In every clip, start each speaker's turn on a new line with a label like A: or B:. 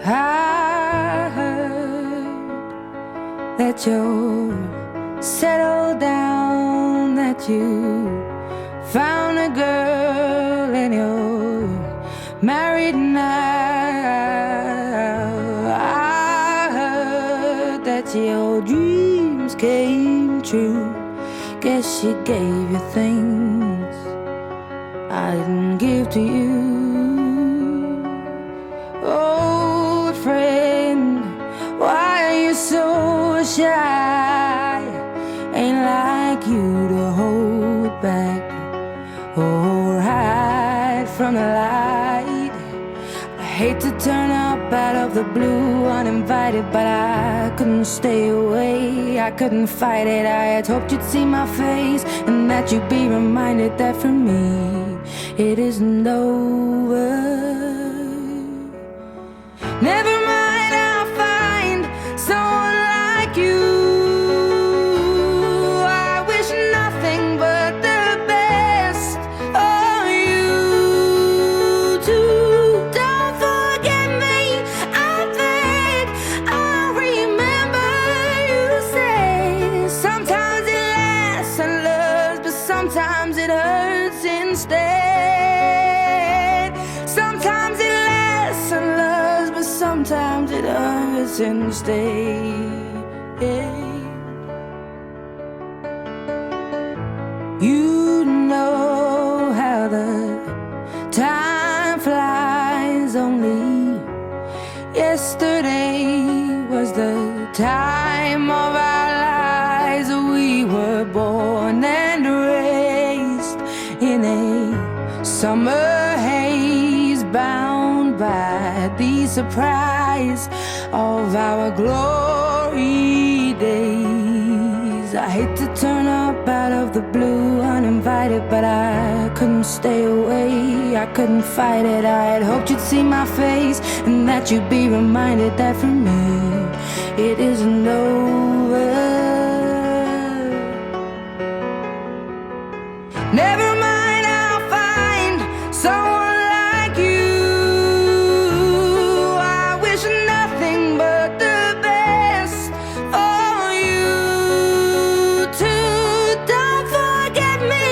A: I heard that you're settled down, that you found a girl and you're married now. I heard that your dreams came true. Guess she gave you things I didn't give to you. Old friend, why are you so shy? Ain't like you to hold back or hide from the light. I hate to turn up out of the blue uninvited, but I couldn't stay away, I couldn't fight it. I had hoped you'd see my face and that you'd be reminded that for me it isn't over. Never mind, I'll find someone like you. I wish nothing but the best for you too. Don't forget me, I beg. I remember you say sometimes it lasts and loves, but sometimes it hurts instead. Sometimes it lasts and loves, but sometimes it hurts instead. You know how the time flies. Only yesterday was the time of our lives. We were born and raised in a summer haze, bound by the surprise of our glory days. I hate to turn up out of the blue uninvited, but I couldn't stay away, I couldn't fight it. I had hoped you'd see my face and that you'd be reminded that for me it isn't over. Never mind, I'll find someone like you. I wish nothing but the best for you too. Don't forget me,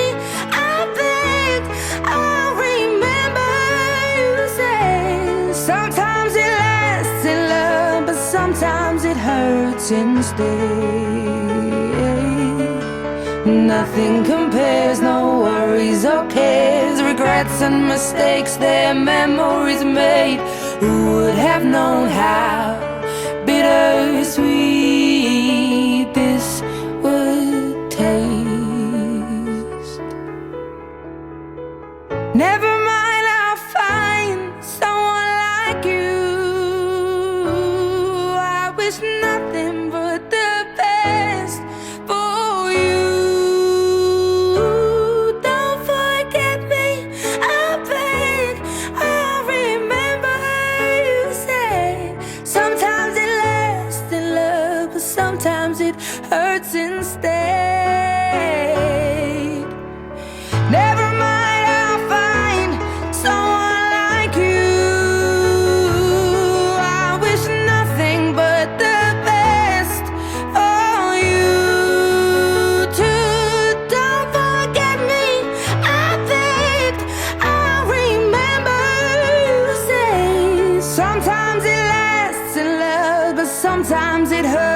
A: I beg. I remember you say sometimes it lasts in love, but sometimes it hurts instead. Nothing compares, no worries or cares, regrets and mistakes, their memories made. Who would have known how bittersweet this would taste? Never mind, I'll find someone like you. I wish nothing but the best for you. Don't forget me, I beg. I remember you said sometimes it lasts in love, but sometimes it hurts instead. Never mind, I'll find someone like you. I wish nothing but the best for you too. Don't forget me, I beg. I remember you say sometimes it lasts in love, but sometimes it hurts